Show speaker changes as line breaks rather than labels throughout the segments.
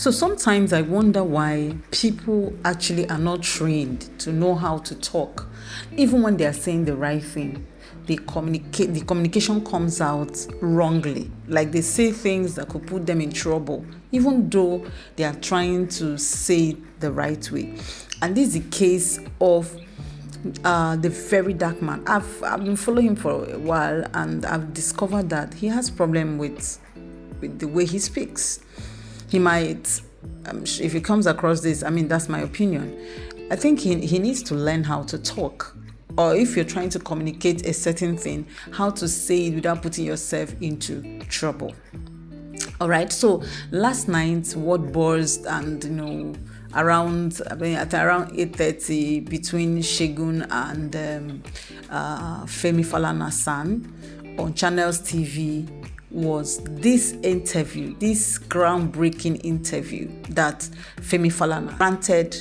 So sometimes I wonder why people actually are not trained to know how to talk. Even when they are saying the right thing, the communication comes out wrongly. Like they say things that could put them in trouble, even though they are trying to say it the right way. And this is the case of the very dark man. I've been following him for a while, and I've discovered that he has problem with the way he speaks. He might, if he comes across this, I mean, that's my opinion. I think he needs to learn how to talk. Or if you're trying to communicate a certain thing, how to say it without putting yourself into trouble. All right. So last night, what buzzed and at around 8:30 between Shegun and Femi Falana san on Channels TV was this interview, this groundbreaking interview that Femi Falana granted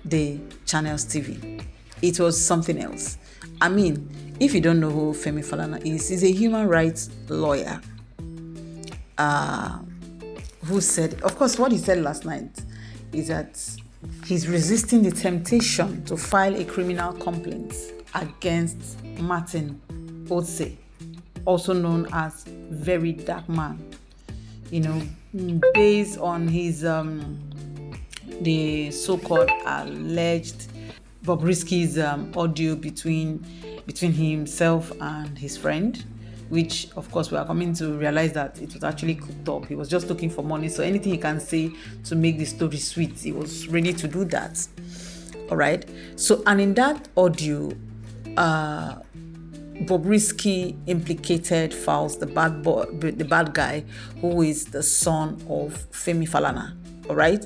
the Channels TV. It was something else. I mean, if you don't know who Femi Falana is, he's a human rights lawyer who said, of course, what he said last night is that he's resisting the temptation to file a criminal complaint against Martin Otse, also known as Very Dark Man, based on his the so-called alleged Bobrisky's audio between himself and his friend, which of course we are coming to realize that it was actually cooked up. He was just looking for money, so anything he can say to make the story sweet, he was ready to do that. All right. So, and in that audio, Bobrisky implicated Fowles, the bad guy, who is the son of Femi Falana. All right,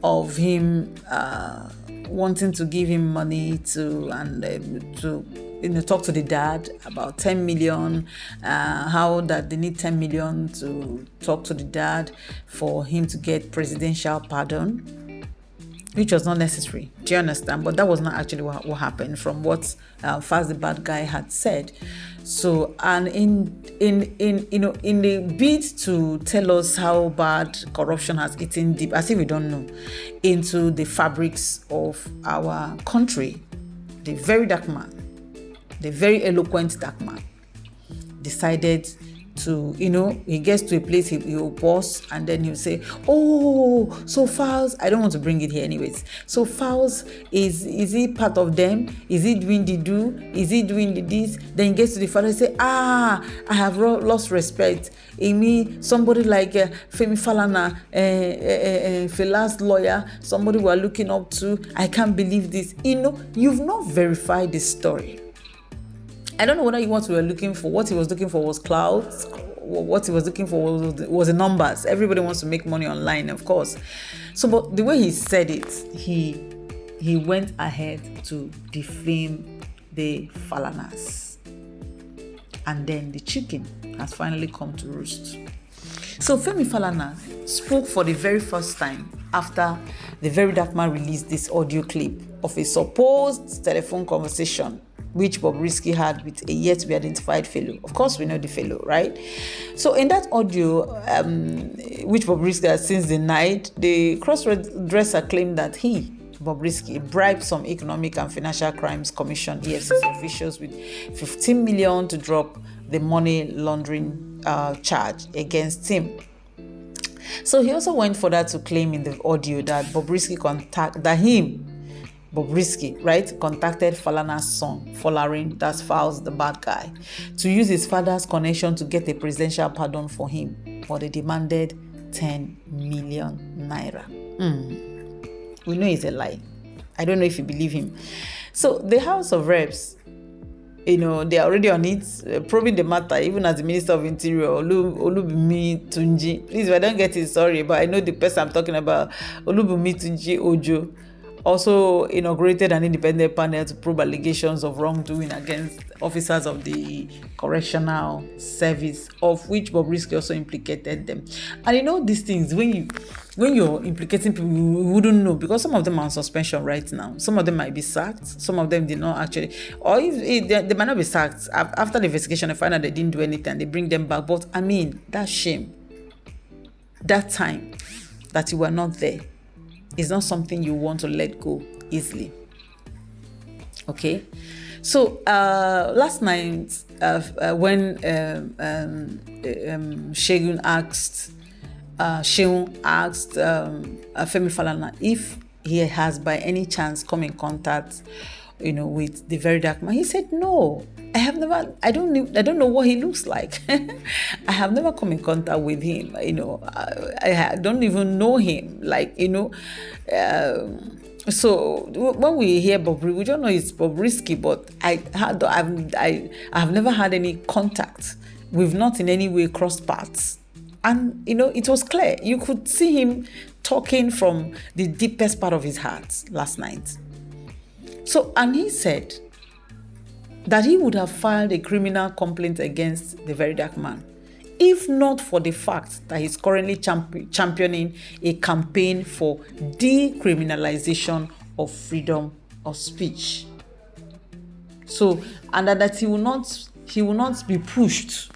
of him wanting to give him money to talk to the dad about 10 million, how that they need 10 million to talk to the dad for him to get presidential pardon, which was not necessary. Do you understand? But that was not actually what happened from what Faz the bad guy had said. So, and in the bid to tell us how bad corruption has eaten deep, as if we don't know, into the fabrics of our country, the very dark man, the very eloquent dark man, decided to, he gets to a place, he'll pause, and then he'll say, oh, so Fowles, I don't want to bring it here anyways. So Fowles, is he part of them? Is he doing the do? Is he doing the this? Then he gets to the father and say, I have lost respect. In me, somebody like Femi Falana, Fela's lawyer, somebody we are looking up to. I can't believe this. You've not verified the story. I don't know whether what we were looking for. What he was looking for was clouds. What he was looking for was the numbers. Everybody wants to make money online, of course. So, but the way he said it, he went ahead to defame the Falanas. And then the chicken has finally come to roost. So Femi Falana spoke for the very first time after the Very Dark Man released this audio clip of a supposed telephone conversation which Bobrisky had with a yet-to-be-identified fellow. Of course, we know the fellow, right? So in that audio, which Bobrisky has since denied, the cross-dresser claimed that he, Bobrisky, bribed some Economic and Financial Crimes Commission EFCC officials with 15 million to drop the money laundering charge against him. So he also went further to claim in the audio that Bobrisky contacted Falana's son, Folarin, that's Fowles, the bad guy, to use his father's connection to get a presidential pardon for him, but they demanded 10 million naira. We know it's a lie. I don't know if you believe him. So the House of Reps, they are already on it, probing the matter, even as the Minister of Interior, Olubunmi Tunji. Please, if I don't get it, sorry, but I know the person I'm talking about, Olubunmi Tunji Ojo, also inaugurated an independent panel to probe allegations of wrongdoing against officers of the correctional service, of which Bobrisky also implicated them. And these things, when you're implicating people, you wouldn't know, because some of them are on suspension right now. Some of them might be sacked. Some of them did not actually, or if they might not be sacked. After the investigation, they find out they didn't do anything, they bring them back. But I mean, that shame, that time, that you were not there is not something you want to let go easily. Okay, so last night when Shegun asked Femi Falana if he has by any chance come in contact, with the very dark man, he said no. I don't know what he looks like. I have never come in contact with him. I don't even know him. So when we hear Bobrisky, we don't know it's Bobrisky, but I have never had any contact. We've not in any way crossed paths. And, it was clear. You could see him talking from the deepest part of his heart last night. So, and he said that he would have filed a criminal complaint against the very dark man, if not for the fact that he's currently championing a campaign for decriminalization of freedom of speech. So, and that he will not be pushed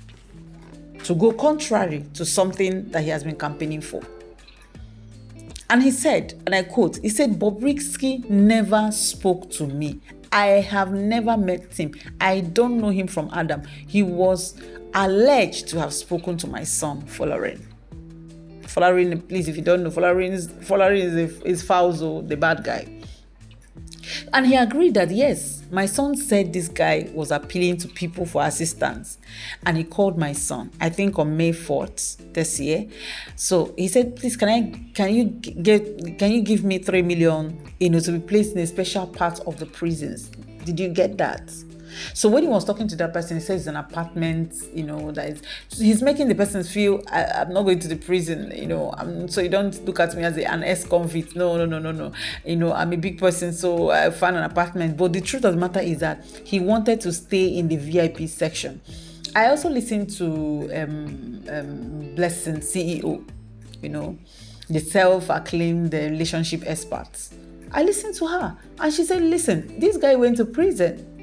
to go contrary to something that he has been campaigning for. And he said, and I quote, he said, Bobrisky never spoke to me. I have never met him. I don't know him from Adam. He was alleged to have spoken to my son, Folarin. Folarin, please, if you don't know, Folarin is Fauzo, the bad guy. And he agreed that, yes, my son said this guy was appealing to people for assistance. And he called my son, I think on May 4th this year. So he said, please, can you give me 3 million, to be placed in a special part of the prisons? Did you get that? So when he was talking to that person, he says it's an apartment, he's making the person feel, I'm not going to the prison, so you don't look at me as an ex-convict. No. I'm a big person, so I found an apartment. But the truth of the matter is that he wanted to stay in the VIP section. I also listened to Blessing CEO, the self-acclaimed relationship experts. I listened to her and she said, listen, this guy went to prison.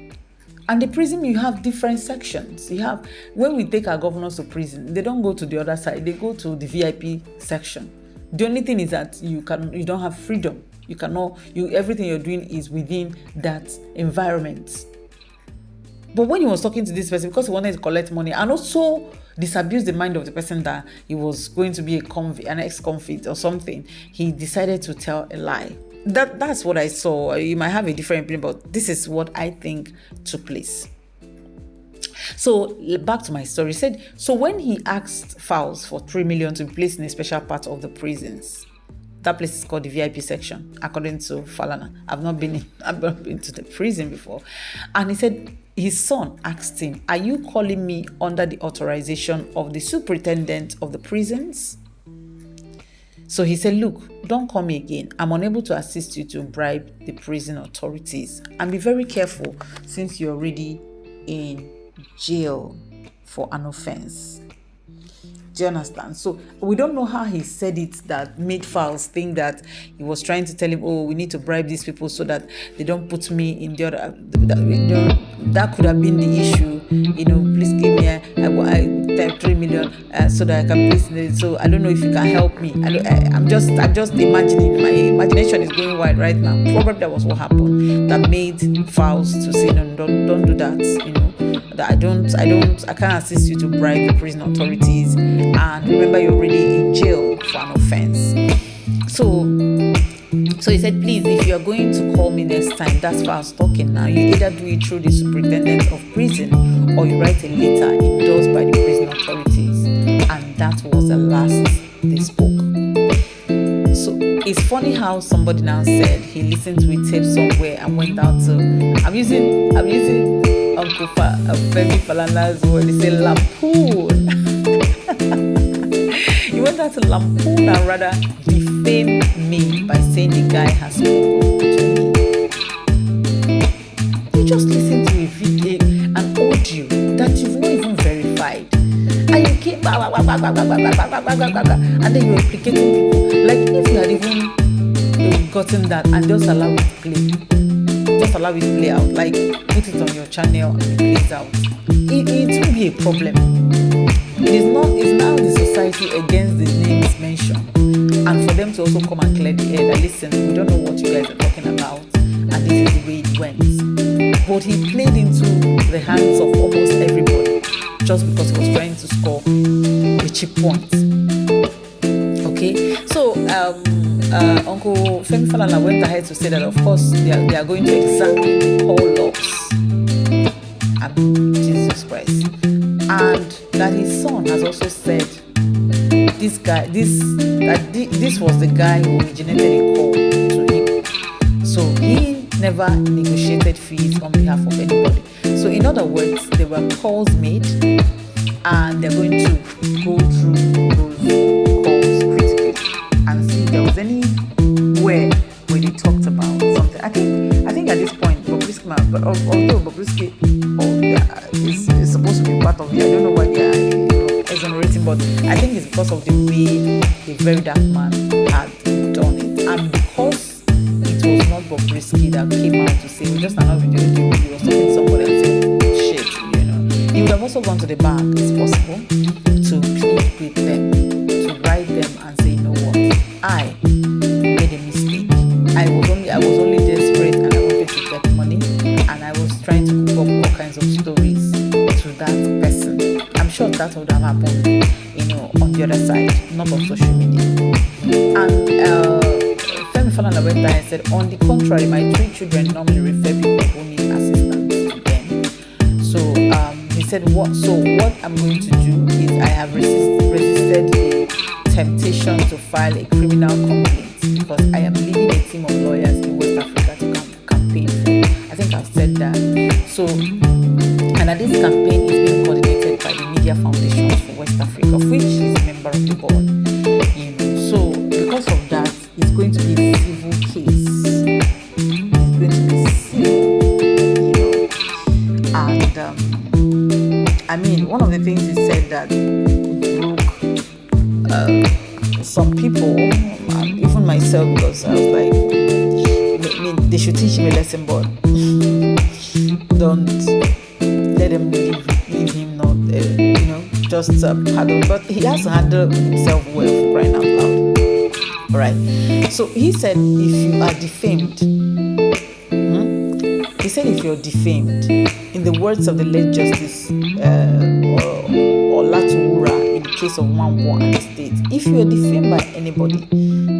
And the prison, you have different sections. When we take our governors to prison, they don't go to the other side. They go to the VIP section. The only thing is that you don't have freedom. Everything you're doing is within that environment. But when he was talking to this person, because he wanted to collect money and also disabuse the mind of the person that he was going to be an ex-convict or something, he decided to tell a lie. That's what I saw. You might have a different opinion, but this is what I think took place. So back to my story. He said, so when he asked Fowles for 3 million to be placed in a special part of the prisons, that place is called the VIP section, according to Falana. I've not been to the prison before. And he said his son asked him, are you calling me under the authorization of the superintendent of the prisons? So he said, look, don't call me again. I'm unable to assist you to bribe the prison authorities. And be very careful since you're already in jail for an offense. Do you understand? So we don't know how he said it that made Fowles think that he was trying to tell him, oh, we need to bribe these people so that they don't put me in the other. That could have been the issue. Please give me 3 million so that I can place it. So I don't know if you can help me. I'm just imagining. My imagination is going wide right now. Probably that was what happened that made Fowles to say, no, don't do that. That I can't assist you to bribe the prison authorities. And remember, you're already in jail for an offense. So he said, please, if you're going to call me next time, that's why I was talking now. You either do it through the superintendent of prison or you write a letter endorsed by the prison authorities. And that was the last they spoke. So it's funny how somebody now said he listened to a tape somewhere and went out to, I'm using Uncle Femi Falana's word, he said lampoon. He went out to lampoon and rather defame me by saying the guy has spoken to me. You just listen to a video, an audio that you've not even verified. And you keep and then you're implicating people. Like if you had even gotten that and just allow it to play. Just allow it to play out. Like put it on your channel and it plays out. It will be a problem. It's now the society against the names mentioned. and for them to also come and clear the air that, listen, we don't know what you guys are talking about, and this is the way it went. But he played into the hands of almost everybody just because he was trying to score a cheap point. Okay, so Uncle Femi Falana went ahead to say that, of course, they are going to examine all laws. Jesus Christ. And that his son has also said this was the guy who originated a call to him. So he never negotiated fees on behalf of anybody. So in other words, there were calls made, and they're going to go through those calls critically and see if there was anywhere where they talked about something. I think at this point, Bobrisky, but although Bobrisky is supposed to be part of it, I don't know why they are exonerating, but I think it's because of the way the very dark man had done it, and because it was not Bobrisky that came out to say, we just are not video, he was talking to somebody and saying, shit, he would have also gone to the bank, it's possible, to plead with them, to write them and say, you know what, I made a mistake. I was only desperate, and I wanted to get money, and I was trying to cook up all kinds of stories to that person. I'm sure that would have happened, on the other side, not on social media. And Femi Falana went there and said, on the contrary, my 3 children normally refer people who need assistance to them. So he said, what I'm going to do is I have resisted the temptation to file a criminal complaint because I am leading a team of lawyers in West Africa to campaign for. I think I've said that. So, and that this campaign is being coordinated by the Media Foundation for West Africa, of which he's a member of the board. So because of that, it's going to be a civil case. It's going to be civil, and one of the things he said that broke some people, and even myself, because I was like, they should teach him a lesson, but don't let them leave him not, just handle. But he has to handle himself well, for crying out loud. All right. So he said, if you are defamed, he said, if you're defamed, in the words of the late Justice Olatuwura, in the case of Nwanwo and the state, if you are defamed by anybody,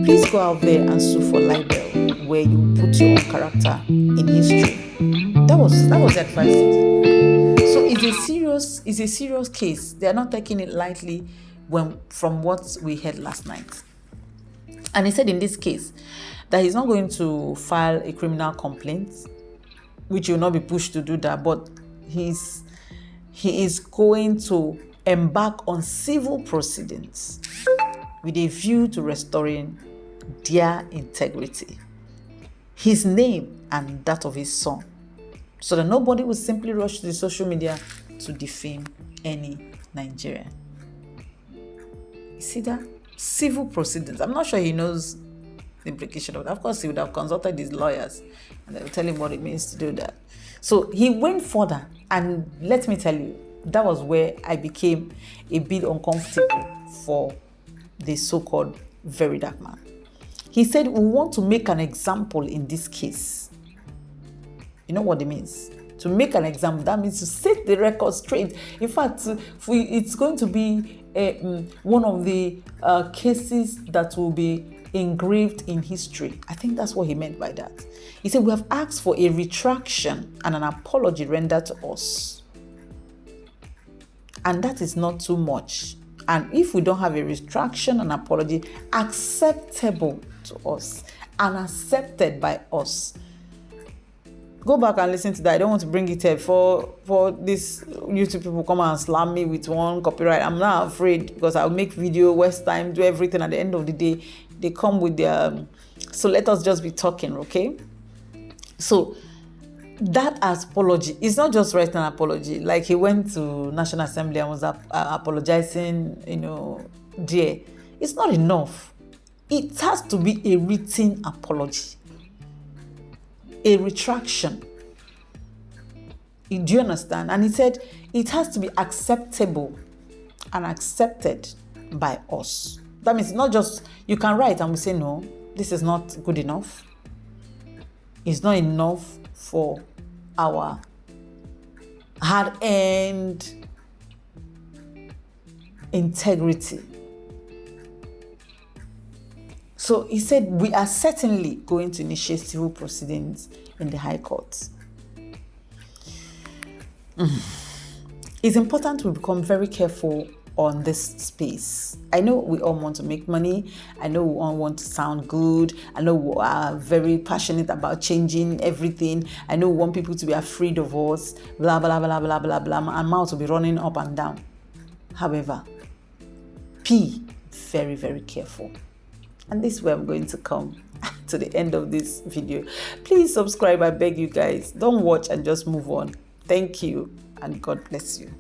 please go out there and sue for libel, where you put your own character in history. That was the advice. So it's a serious case. They are not taking it lightly from what we heard last night. And he said in this case that he's not going to file a criminal complaint, which will not be pushed to do that, but he is going to embark on civil proceedings with a view to restoring their integrity, his name and that of his son, so that nobody will simply rush to the social media to defame any Nigerian. You see that? Civil proceedings. I'm not sure he knows the implication of that. Of course, he would have consulted his lawyers and they will tell him what it means to do that. So he went further, and let me tell you, that was where I became a bit uncomfortable for the so-called very dark man. He said, we want to make an example in this case. You know what it means? To make an example, that means to set the record straight. In fact, it's going to be one of the cases that will be engraved in history. I think that's what he meant by that. He said, we have asked for a retraction and an apology rendered to us. And that is not too much. And if we don't have a retraction and apology acceptable to us and accepted by us, go back and listen to that. I don't want to bring it here for this YouTube people come and slam me with one copyright. I'm not afraid, because I'll make video, waste time, do everything. At the end of the day, they come with their... So let us just be talking, okay? So that apology is not just writing an apology. Like he went to National Assembly and was apologizing, there. It's not enough. It has to be a written apology. A retraction. Do you understand? And he said it has to be acceptable and accepted by us. That means not just, you can write and we say, no, this is not good enough. It's not enough for our hard-earned integrity. So he said, we are certainly going to initiate civil proceedings in the High Court. It's important we become very careful on this space. I know we all want to make money. I know we all want to sound good. I know we are very passionate about changing everything. I know we want people to be afraid of us, blah, blah, blah, blah, blah, blah, and mouth will be running up and down. However, very, very careful. And this is where I'm going to come to the end of this video. Please subscribe, I beg you guys. Don't watch and just move on. Thank you, and God bless you.